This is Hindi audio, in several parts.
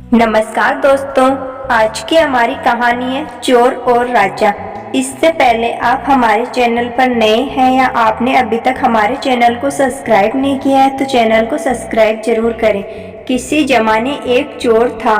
नमस्कार दोस्तों, आज की हमारी कहानी है चोर और राजा। इससे पहले आप हमारे चैनल पर नए हैं या आपने अभी तक हमारे चैनल को सब्सक्राइब नहीं किया है तो चैनल को सब्सक्राइब जरूर करें। किसी जमाने एक चोर था।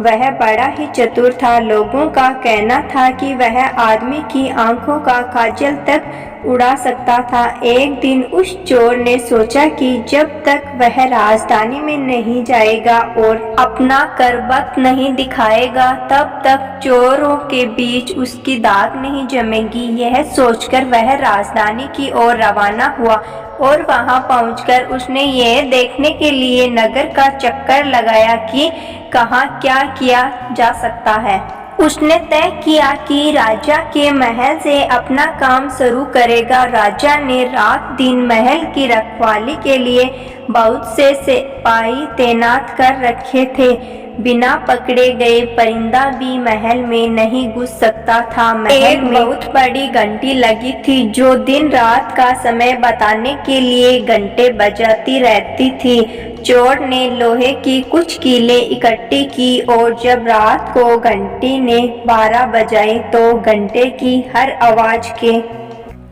वह बड़ा ही चतुर था। लोगों का कहना था कि वह आदमी की आंखों का काजल तक उड़ा सकता था। एक दिन उस चोर ने सोचा कि जब तक वह राजधानी में नहीं जाएगा और अपना करवट नहीं दिखाएगा तब तक चोरों के बीच उसकी दाग नहीं जमेगी। यह सोचकर वह राजधानी की ओर रवाना हुआ और वहां पहुंचकर उसने यह देखने के लिए नगर का चक्कर लगाया कि कहाँ क्या किया जा सकता है। उसने तय किया कि राजा के महल से अपना काम शुरू करेगा। राजा ने रात दिन महल की रखवाली के लिए बहुत से सिपाही तैनात कर रखे थे। बिना पकड़े गए परिंदा भी महल में नहीं घुस सकता था। महल में बहुत बड़ी घंटी लगी थी जो दिन रात का समय बताने के लिए घंटे बजाती रहती थी। चोर ने लोहे की कुछ कीलें इकट्ठी की और जब रात को घंटी ने 12 बजाए तो घंटे की हर आवाज के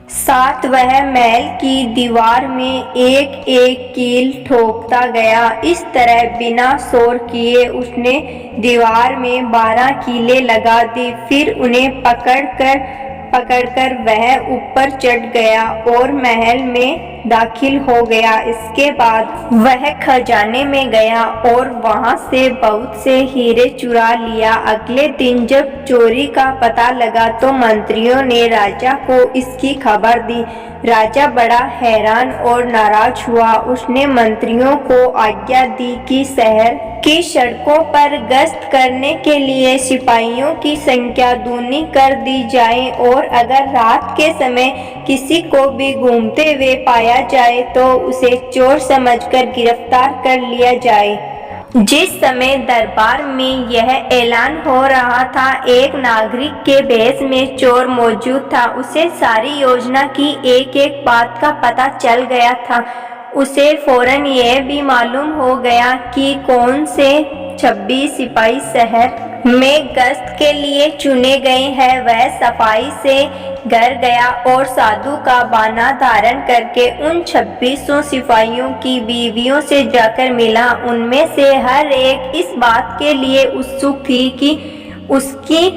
साथ वह महल की दीवार में एक एक कील ठोकता गया। इस तरह बिना शोर किए उसने दीवार में 12 कीलें लगा दी। फिर उन्हें पकड़कर वह ऊपर चढ़ गया और महल में दाखिल हो गया। इसके बाद वह खजाने में गया और वहां से बहुत से हीरे चुरा लिया। अगले दिन जब चोरी का पता लगा तो मंत्रियों ने राजा को इसकी खबर दी। राजा बड़ा हैरान और नाराज हुआ। उसने मंत्रियों को आज्ञा दी कि शहर की सड़कों पर गश्त करने के लिए सिपाहियों की संख्या दूनी कर दी जाए और अगर रात के समय किसी को भी घूमते हुए पाया जाए तो उसे चोर समझकर गिरफ्तार कर लिया जाए। जिस समय दरबार में यह ऐलान हो रहा था, एक नागरिक के भेष में चोर मौजूद था। उसे सारी योजना की एक एक बात का पता चल गया था। उसे फौरन यह भी मालूम हो गया कि कौन से 26 सिपाही शहर में गश्त के लिए चुने गए हैं। वह सफाई से घर गया और साधु का बाना धारण करके उन 26 सिपाहियों की बीवियों से जाकर मिला। उनमें से हर एक इस बात के लिए उत्सुक थी कि उसकी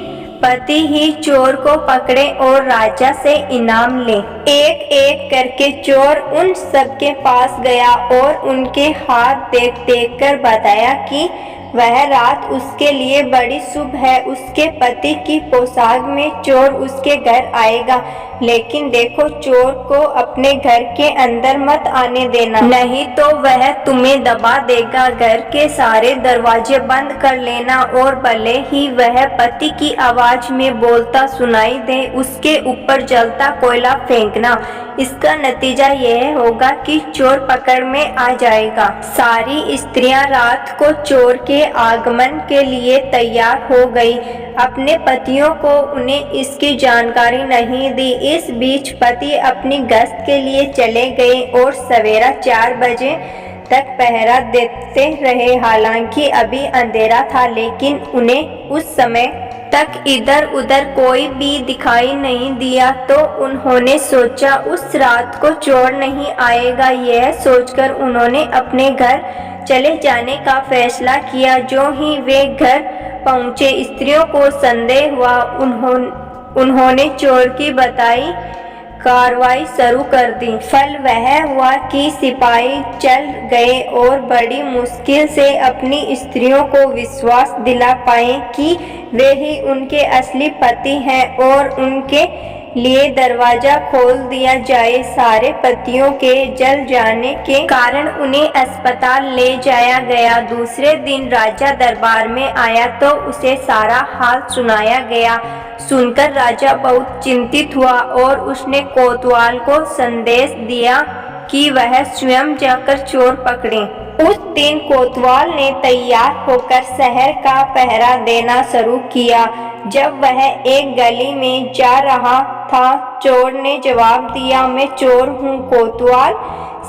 पति ही चोर को पकड़े और राजा से इनाम ले। एक एक करके चोर उन सब के पास गया और उनके हाथ देख देख कर बताया कि वह रात उसके लिए बड़ी शुभ है। उसके पति की पोशाक में चोर उसके घर आएगा, लेकिन देखो चोर को अपने घर के अंदर मत आने देना, नहीं तो वह तुम्हें दबा देगा। घर के सारे दरवाजे बंद कर लेना और भले ही वह पति की आवाज में बोलता सुनाई दे, उसके ऊपर जलता कोयला फेंकना। इसका नतीजा यह होगा कि चोर पकड़ में आ जाएगा। सारी स्त्रियां रात को चोर के आगमन के लिए तैयार हो गई। अपने पतियों को उन्हें इसकी जानकारी नहीं दी। इस बीच पति अपनी गश्त के लिए चले गए और सवेरा 4 बजे तक पहरा देते रहे। हालांकि अभी अंधेरा था, लेकिन उन्हें उस समय तक इधर उधर कोई भी दिखाई नहीं दिया। तो उन्होंने सोचा उस रात को चोर नहीं आएगा। यह सोचकर उन्होंने अपने घर चले जाने का फैसला किया। जो ही वे घर पहुंचे, स्त्रियों को संदेह हुआ। उन्होंने चोर की बताई कार्रवाई शुरू कर दी। फल वह हुआ कि सिपाही चल गए और बड़ी मुश्किल से अपनी स्त्रियों को विश्वास दिला पाए कि वे ही उनके असली पति हैं और उनके लिए दरवाजा खोल दिया जाए। सारे पतियों के जल जाने के कारण उन्हें अस्पताल ले जाया गया। दूसरे दिन राजा दरबार में आया तो उसे सारा हाल सुनाया गया। सुनकर राजा बहुत चिंतित हुआ और उसने कोतवाल को संदेश दिया कि वह स्वयं जाकर चोर पकड़े। उस दिन कोतवाल ने तैयार होकर शहर का पहरा देना शुरू किया। जब वह एक गली में जा रहा था, चोर ने जवाब दिया, मैं चोर हूँ। कोतवाल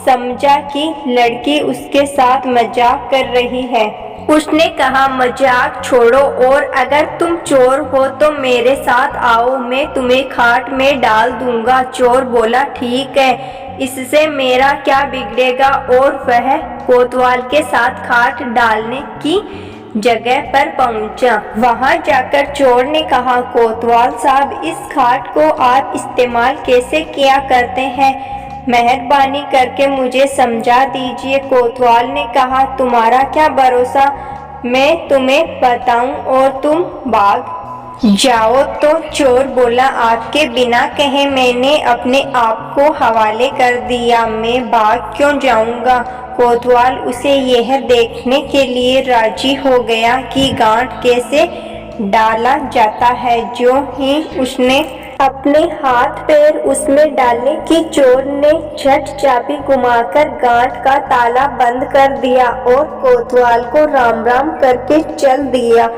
समझा कि लड़की उसके साथ मजाक कर रही है। उसने कहा, मजाक छोड़ो और अगर तुम चोर हो तो मेरे साथ आओ, मैं तुम्हें खाट में डाल दूंगा। चोर बोला, ठीक है, इससे मेरा क्या बिगड़ेगा। और वह कोतवाल के साथ खाट डालने की जगह पर पहुंचा। वहां जाकर चोर ने कहा, कोतवाल साहब, इस खाट को आप इस्तेमाल कैसे किया करते हैं? मेहरबानी करके मुझे समझा दीजिए। कोतवाल ने कहा, तुम्हारा क्या भरोसा, मैं तुम्हें बताऊं और तुम भाग जाओ। तो चोर बोला, आपके बिना कहे मैंने अपने आप को हवाले कर दिया, मैं भाग क्यों जाऊंगा। कोतवाल उसे यह देखने के लिए राजी हो गया कि गांठ कैसे डाला जाता है। जो ही उसने अपने हाथ पैर उसमें डाले कि चोर ने झट चाबी घुमाकर गांठ का ताला बंद कर दिया और कोतवाल को राम राम करके चल दिया।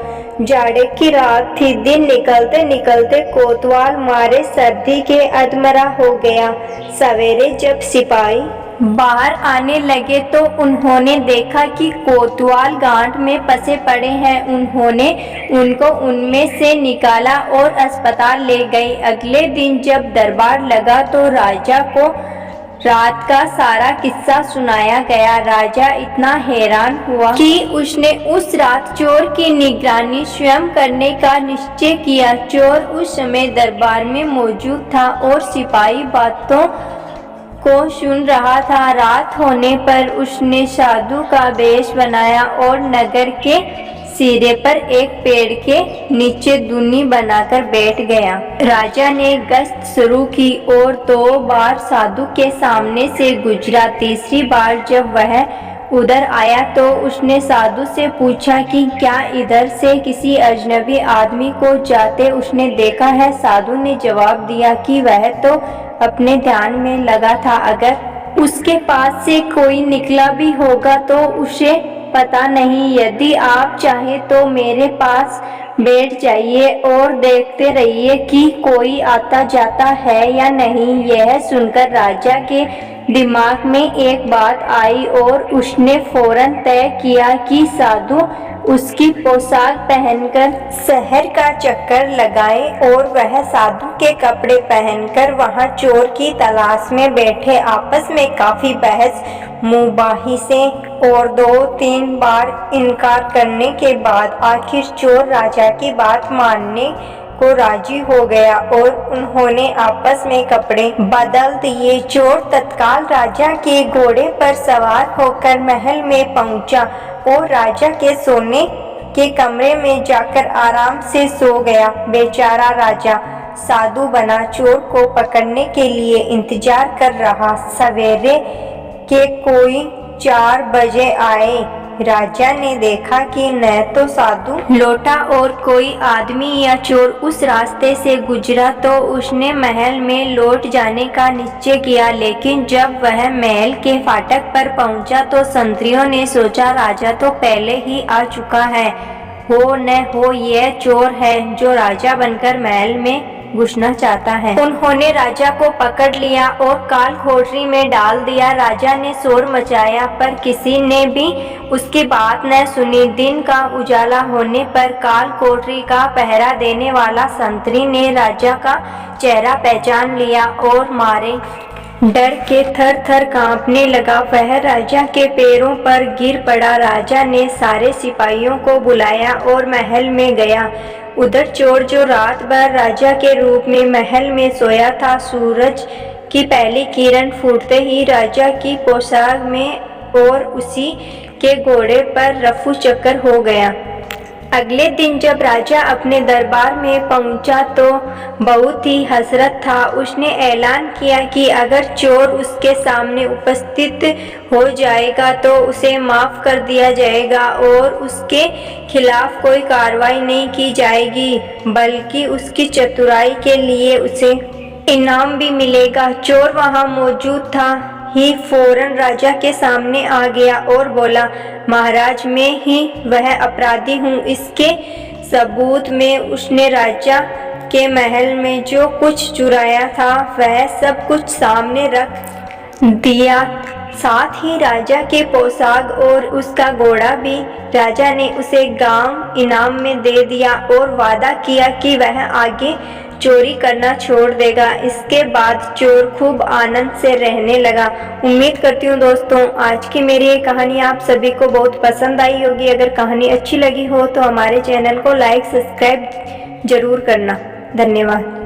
जाड़े की रात थी। दिन निकलते निकलते कोतवाल मारे सर्दी के अधमरा हो गया। सवेरे जब सिपाही बाहर आने लगे तो उन्होंने देखा कि कोतवाल गांठ में फंसे पड़े हैं। उन्होंने उनको उनमें से निकाला और अस्पताल ले गए। अगले दिन जब दरबार लगा तो राजा को रात का सारा किस्सा सुनाया गया। राजा इतना हैरान हुआ कि उसने उस रात चोर की निगरानी स्वयं करने का निश्चय किया। चोर उस समय दरबार में मौजूद था और सिपाही बातों को सुन रहा था। रात होने पर उसने साधु का वेश बनाया और नगर के सिरे पर एक पेड़ के नीचे दूनी बनाकर बैठ गया। राजा ने गश्त शुरू की और 2 बार साधु के सामने से गुजरा। तीसरी बार जब वह उधर आया तो उसने साधु से पूछा कि क्या इधर से किसी अजनबी आदमी को जाते उसने देखा है। साधु ने जवाब दिया कि वह तो अपने ध्यान में लगा था, अगर उसके पास से कोई निकला भी होगा तो उसे पता नहीं। यदि आप चाहे तो मेरे पास बैठ जाइए और देखते रहिए कि कोई आता जाता है या नहीं। यह सुनकर राजा के दिमाग में एक बात आई और उसने फौरन तय किया कि साधु उसकी पोशाक पहनकर शहर का चक्कर लगाए और वह साधु के कपड़े पहनकर वहां चोर की तलाश में बैठे। आपस में काफी बहस मुबाहिसे और 2-3 बार इनकार करने के बाद आखिर चोर राजा की बात मानने को राजी हो गया और उन्होंने आपस में कपड़े बदल दिए। चोर तत्काल राजा के घोड़े पर सवार होकर महल में पहुंचा और राजा के सोने के कमरे में जाकर आराम से सो गया। बेचारा राजा साधु बना चोर को पकड़ने के लिए इंतजार कर रहा। सवेरे के कोई 4 बजे आए। राजा ने देखा कि न तो साधु लौटा और कोई आदमी या चोर उस रास्ते से गुजरा तो उसने महल में लौट जाने का निश्चय किया। लेकिन जब वह महल के फाटक पर पहुंचा तो संतरियों ने सोचा राजा तो पहले ही आ चुका है, हो न हो यह चोर है जो राजा बनकर महल में घुसना चाहता है। उन्होंने राजा को पकड़ लिया और काल कोठरी में डाल दिया। राजा ने शोर मचाया पर किसी ने भी उसकी बात न सुनी। दिन का उजाला होने पर काल कोठरी का पहरा देने वाला संतरी ने राजा का चेहरा पहचान लिया और मारे डर के थर थर कांपने लगा। वह राजा के पैरों पर गिर पड़ा। राजा ने सारे सिपाहियों को बुलाया और महल में गया। उधर चोर जो रात भर राजा के रूप में महल में सोया था, सूरज की पहली किरण फूटते ही राजा की पोशाक में और उसी के घोड़े पर रफू चक्कर हो गया। अगले दिन जब राजा अपने दरबार में पहुंचा तो बहुत ही हसरत था। उसने ऐलान किया कि अगर चोर उसके सामने उपस्थित हो जाएगा तो उसे माफ कर दिया जाएगा और उसके खिलाफ कोई कार्रवाई नहीं की जाएगी, बल्कि उसकी चतुराई के लिए उसे इनाम भी मिलेगा। चोर वहां मौजूद था ही फौरन राजा के सामने आ गया और बोला, महाराज मैं ही वह अपराधी हूँ। इसके सबूत में उसने राजा के महल में जो कुछ चुराया था वह सब कुछ सामने रख दिया। साथ ही राजा के पोशाक और उसका घोड़ा भी राजा ने उसे गांव इनाम में दे दिया और वादा किया कि वह आगे चोरी करना छोड़ देगा। इसके बाद चोर खूब आनंद से रहने लगा। उम्मीद करती हूँ दोस्तों आज की मेरी ये कहानी आप सभी को बहुत पसंद आई होगी। अगर कहानी अच्छी लगी हो तो हमारे चैनल को लाइक सब्सक्राइब जरूर करना। धन्यवाद।